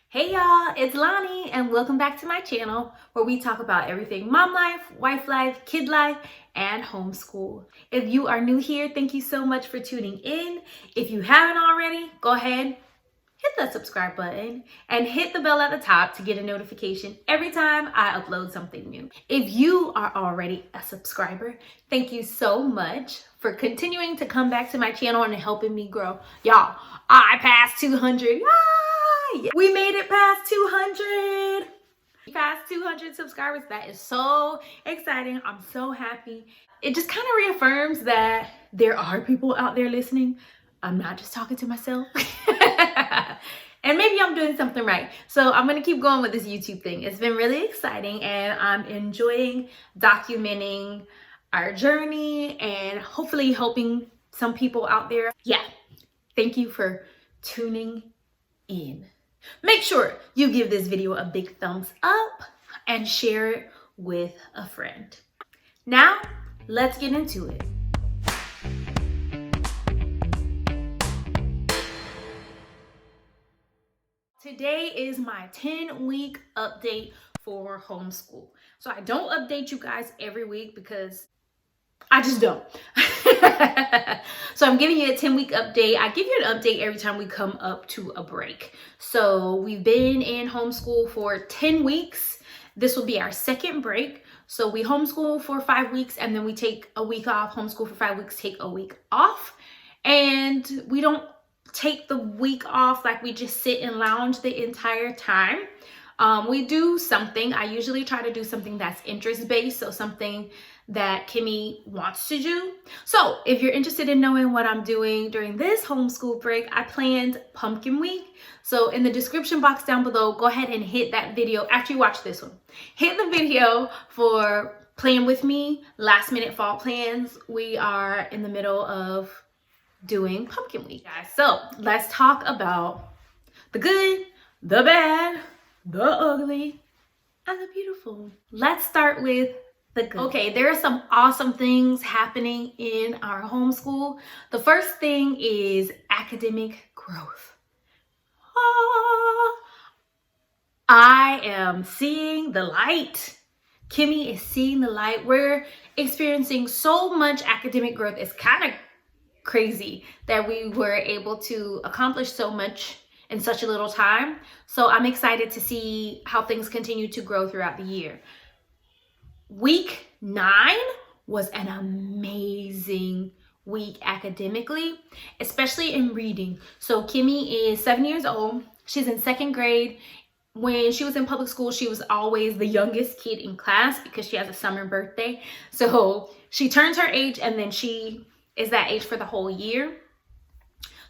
Hey y'all, it's Lonnie and welcome back to my channel where we talk about everything mom life, wife life, kid life, and homeschool. If you are new here, thank you so much for tuning in. If you haven't already, go ahead, hit the subscribe button and hit the bell at the top to get a notification every time I upload something new. If you are already a subscriber, thank you so much for continuing to come back to my channel and helping me grow. Y'all, I passed 200. We made it past 200. Past 200 subscribers. That is so exciting. I'm so happy. It just kind of reaffirms that there are people out there listening. I'm not just talking to myself. And maybe I'm doing something right. So I'm going to keep going with this YouTube thing. It's been really exciting and I'm enjoying documenting our journey and hopefully helping some people out there. Yeah. Thank you for tuning in. Make sure you give this video a big thumbs up and share it with a friend. Now, let's get into it. Today is my 10-week update for homeschool. So I don't update you guys every week because I just don't. So I'm giving you a 10-week update. I give you an update every time we come up to a break. So we've been in homeschool for 10 weeks. This will be our second break. So we homeschool for 5 weeks and then we take a week off, homeschool for 5 weeks, take a week off. And we don't take the week off like we just sit and lounge the entire time. We do something. I usually try to do something that's interest-based, so something that Kimmy wants to do. So if you're interested in knowing what I'm doing during this homeschool break, I planned Pumpkin Week. So in the description box down below, go ahead and hit that video after you watch this one. Hit the video for Plan With Me, Last Minute Fall Plans. We are in the middle of doing Pumpkin Week, guys. So let's talk about the good, the bad, the ugly, and the beautiful. Let's start with the good. Okay, there are some awesome things happening in our homeschool. The first thing is academic growth. I am seeing the light. Kimmy is seeing the light. We're experiencing so much academic growth. It's kind of crazy that we were able to accomplish so much in such a little time. So I'm excited to see how things continue to grow throughout the year. Week 9 was an amazing week academically, especially in reading. So Kimmy is 7 years old. She's in 2nd grade. When she was in public school, she was always the youngest kid in class because she has a summer birthday. So she turns her age and then she is that age for the whole year.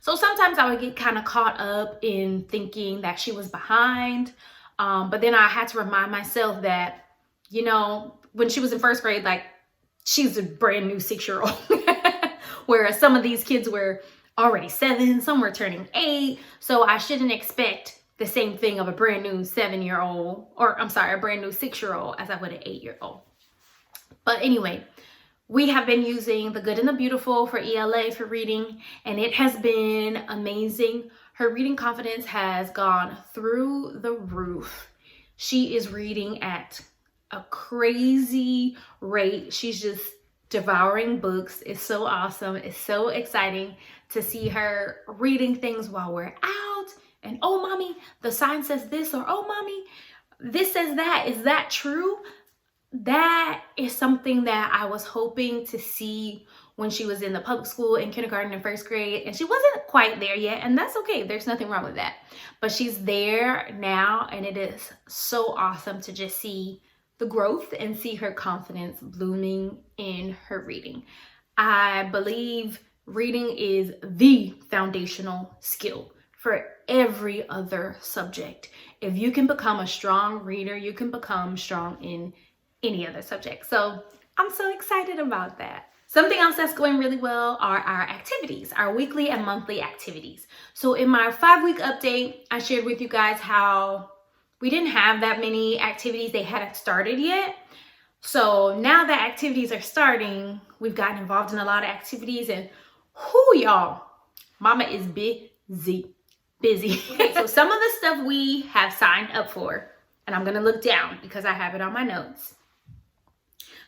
So sometimes I would get kind of caught up in thinking that she was behind. But then I had to remind myself that, you know, when she was in 1st grade, like she's a brand new 6-year-old. Whereas some of these kids were already 7, some were turning 8. So I shouldn't expect the same thing of a brand new 7-year-old, or I'm sorry, a brand new 6-year-old as I would an 8-year-old. But anyway, we have been using The Good and the Beautiful for ELA for reading, and it has been amazing. Her reading confidence has gone through the roof. She is reading at a crazy rate. She's just devouring books. It's so awesome. It's so exciting to see her reading things while we're out. And, oh, mommy, the sign says this, or, oh, mommy, this says that. Is that true? That is something that I was hoping to see when she was in the public school, in kindergarten and 1st grade, and she wasn't quite there yet, and that's okay. There's nothing wrong with that. But she's there now, and it is so awesome to just see the growth and see her confidence blooming in her reading. I believe reading is the foundational skill for every other subject. If you can become a strong reader, you can become strong in any other subject. So I'm so excited about that. Something else that's going really well are our activities, our weekly and monthly activities. So in my 5-week update, I shared with you guys how we didn't have that many activities. They hadn't started yet. So now that activities are starting, we've gotten involved in a lot of activities, and y'all, mama is busy. busy. Okay, so some of the stuff we have signed up for, and I'm gonna look down because I have it on my notes.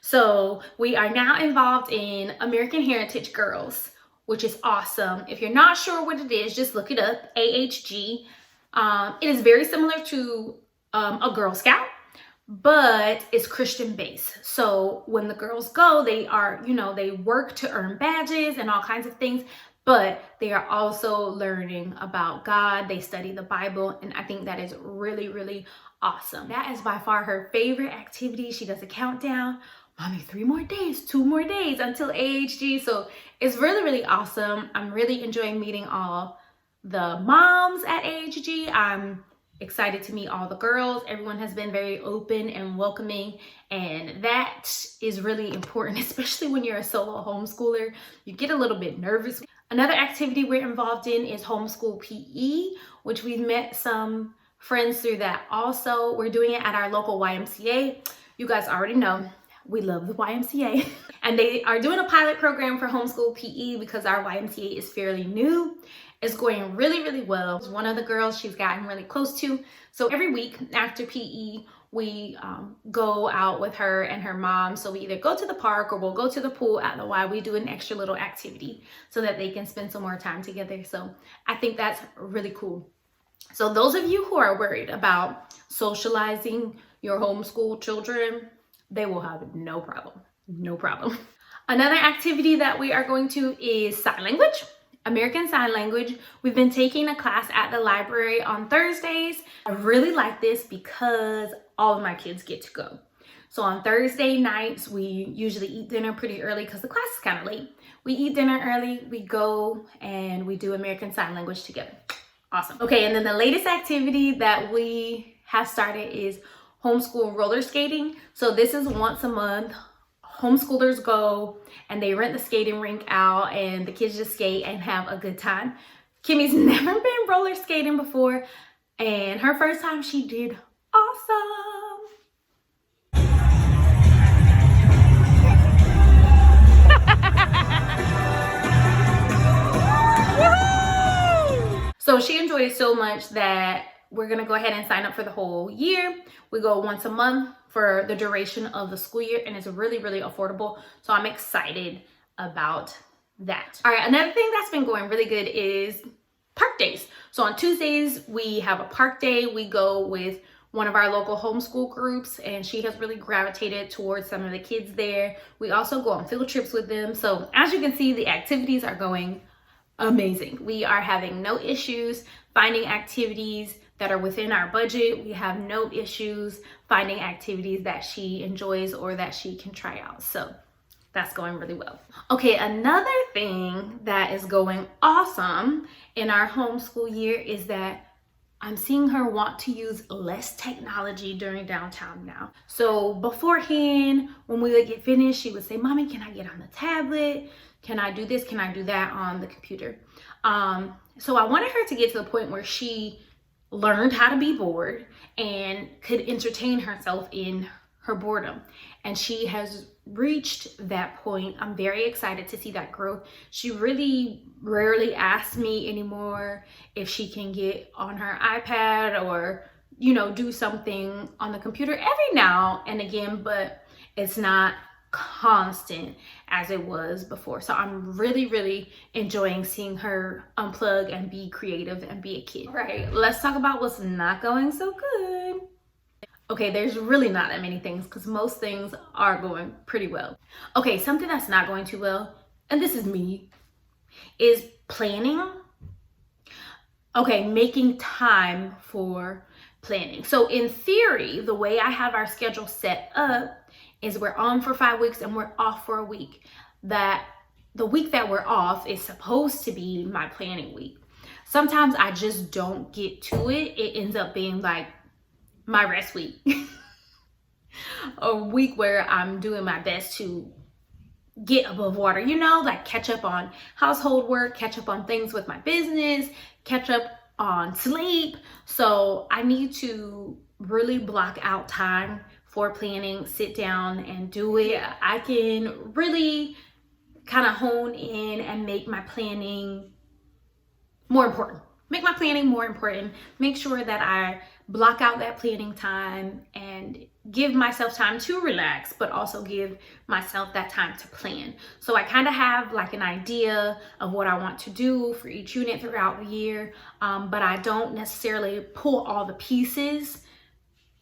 So we are now involved in American Heritage Girls, which is awesome. If you're not sure what it is, just look it up, AHG. It is very similar to a Girl Scout, but it's Christian based. So when the girls go, they are, they work to earn badges and all kinds of things, but they are also learning about God. They study the Bible, and I think that is really, really awesome. That is by far her favorite activity. She does a countdown. Mommy, 3 more days, 2 more days until AHG. So it's really, really awesome. I'm really enjoying meeting all the moms at AHG. I'm excited to meet all the girls. Everyone has been very open and welcoming, and that is really important, especially when you're a solo homeschooler. You get a little bit nervous. Another activity we're involved in is Homeschool PE, which we've met some friends through that also. We're doing it at our local YMCA. You guys already know we love the YMCA. And they are doing a pilot program for Homeschool PE because our YMCA is fairly new. It's going really, really well. One of the girls she's gotten really close to. So every week after PE, we go out with her and her mom. So we either go to the park or we'll go to the pool at the Y. We do an extra little activity so that they can spend some more time together. So I think that's really cool. So those of you who are worried about socializing your homeschool children, they will have no problem. No problem. Another activity that we are going to is sign language. American Sign Language. We've been taking a class at the library on Thursdays. I really like this because all of my kids get to go. So on Thursday nights, we usually eat dinner pretty early because the class is kind of late. We eat dinner early, we go and we do American Sign Language together. Awesome. Okay, and then the latest activity that we have started is homeschool roller skating. So this is once a month. Homeschoolers go and they rent the skating rink out and the kids just skate and have a good time. Kimmy's never been roller skating before, and her first time she did awesome. So she enjoyed it so much that we're gonna go ahead and sign up for the whole year. We go once a month for the duration of the school year, and it's really, really affordable. So I'm excited about that. All right, another thing that's been going really good is park days. So on Tuesdays, we have a park day. We go with one of our local homeschool groups, and she has really gravitated towards some of the kids there. We also go on field trips with them. So as you can see, the activities are going amazing. We are having no issues finding activities that are within our budget. We have no issues finding activities that she enjoys or that she can try out. So that's going really well. Okay, another thing that is going awesome in our homeschool year is that I'm seeing her want to use less technology during downtime now. So beforehand, when we would get finished, she would say, Mommy, can I get on the tablet? Can I do this? Can I do that on the computer? So I wanted her to get to the point where she learned how to be bored and could entertain herself in her boredom. And she has reached that point. I'm very excited to see that growth. She really rarely asks me anymore if she can get on her iPad or, do something on the computer every now and again, but it's not constant as it was before. So I'm really, really enjoying seeing her unplug and be creative and be a kid. All right, let's talk about what's not going so good. Okay, there's really not that many things because most things are going pretty well. Okay, something that's not going too well, and this is me, is planning. Okay, making time for planning. So in theory, the way I have our schedule set up is we're on for 5 weeks and we're off for a week. That the week that we're off is supposed to be my planning week. Sometimes I just don't get to it. It ends up being like my rest week. A week where I'm doing my best to get above water, like catch up on household work, catch up on things with my business, catch up on sleep. So I need to really block out time for planning, sit down and do it. I can really kind of hone in and make my planning more important. make my planning more important, make sure that I block out that planning time and give myself time to relax, but also give myself that time to plan. So I kind of have like an idea of what I want to do for each unit throughout the year, but I don't necessarily pull all the pieces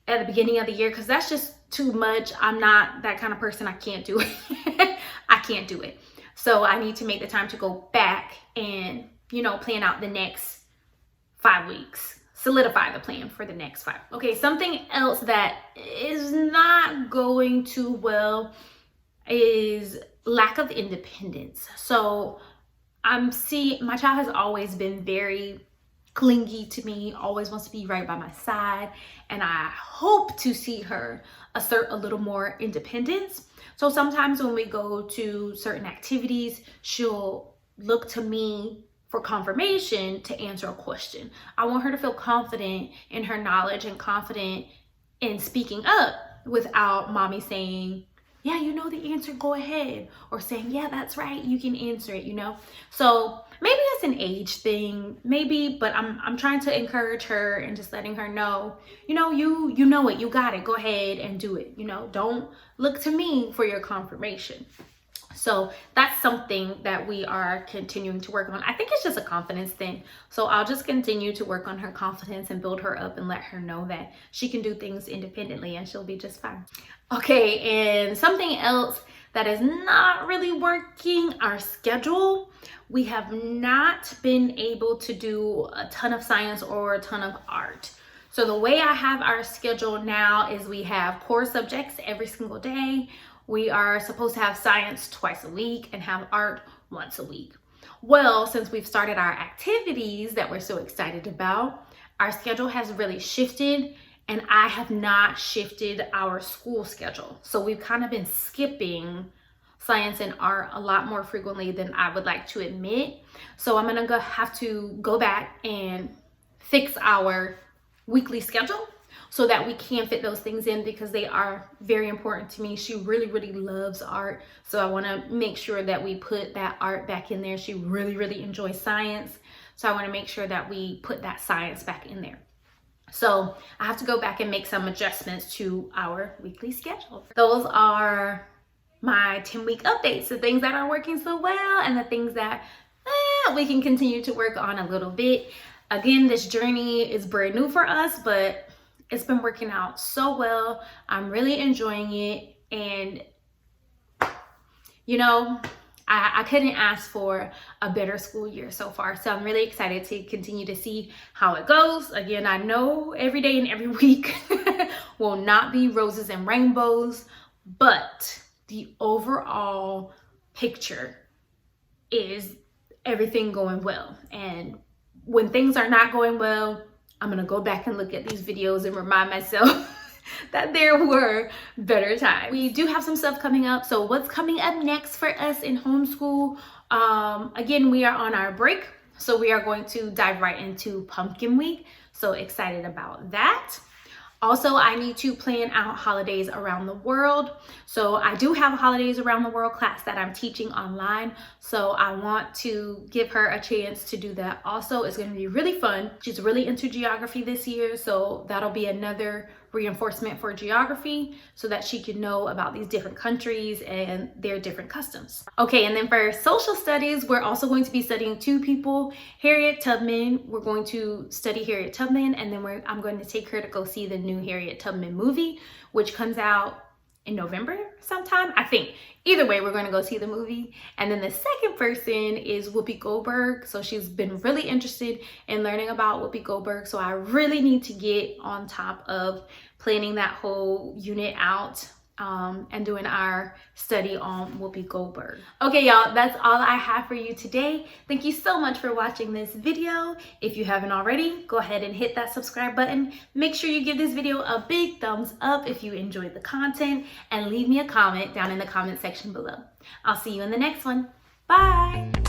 at the beginning of the year because that's just too much. I'm not that kind of person. I can't do it. I can't do it. So I need to make the time to go back and, you know, plan out the next 5 weeks, solidify the plan for the next 5. Okay, something else that is not going too well is lack of independence. So I'm seeing my child has always been very clingy to me, always wants to be right by my side, and I hope to see her assert a little more independence. So sometimes when we go to certain activities, she'll look to me for confirmation to answer a question. I want her to feel confident in her knowledge and confident in speaking up without mommy saying, yeah, you know the answer, go ahead, or saying, yeah, that's right, you can answer it, you know? So maybe it's an age thing, maybe, but I'm trying to encourage her and just letting her know, you know, you know it, you got it, go ahead and do it, you know? Don't look to me for your confirmation. So that's something that we are continuing to work on. I think it's just a confidence thing. So I'll just continue to work on her confidence and build her up and let her know that she can do things independently and she'll be just fine. Okay, and something else that is not really working, our schedule. We have not been able to do a ton of science or a ton of art. So the way I have our schedule now is we have core subjects every single day. We are supposed to have science twice a week and have art once a week. Well, since we've started our activities that we're so excited about, our schedule has really shifted, and I have not shifted our school schedule. So we've kind of been skipping science and art a lot more frequently than I would like to admit. So I'm gonna have to go back and fix our weekly schedule so that we can fit those things in because they are very important to me. She really, really loves art. So I wanna make sure that we put that art back in there. She really, really enjoys science. So I wanna make sure that we put that science back in there. So I have to go back and make some adjustments to our weekly schedule. Those are my 10-week updates, the things that are working so well and the things that we can continue to work on a little bit. Again, this journey is brand new for us, but it's been working out so well. I'm really enjoying it. And, you know, I couldn't ask for a better school year so far. So I'm really excited to continue to see how it goes. Again, I know every day and every week will not be roses and rainbows, but the overall picture is everything going well. And when things are not going well, I'm gonna go back and look at these videos and remind myself that there were better times. We do have some stuff coming up. So what's coming up next for us in homeschool? Again, we are on our break. So we are going to dive right into Pumpkin Week. So excited about that. Also, I need to plan out holidays around the world. So I do have a holidays around the world class that I'm teaching online. So I want to give her a chance to do that also. It's going to be really fun. She's really into geography this year. So that'll be another reinforcement for geography so that she can know about these different countries and their different customs. Okay, and then for social studies, we're also going to be studying two people, Harriet Tubman. We're going to study Harriet Tubman, and then I'm going to take her to go see the new Harriet Tubman movie, which comes out in November sometime, I think. Either way, we're going to go see the movie. And then the second person is Whoopi Goldberg. So she's been really interested in learning about Whoopi Goldberg. So I really need to get on top of planning that whole unit out and doing our study on Whoopi Goldberg. Okay, y'all, that's all I have for you today. Thank you so much for watching this video. If you haven't already, go ahead and hit that subscribe button. Make sure you give this video a big thumbs up if you enjoyed the content, and leave me a comment down in the comment section below. I'll see you in the next one. Bye.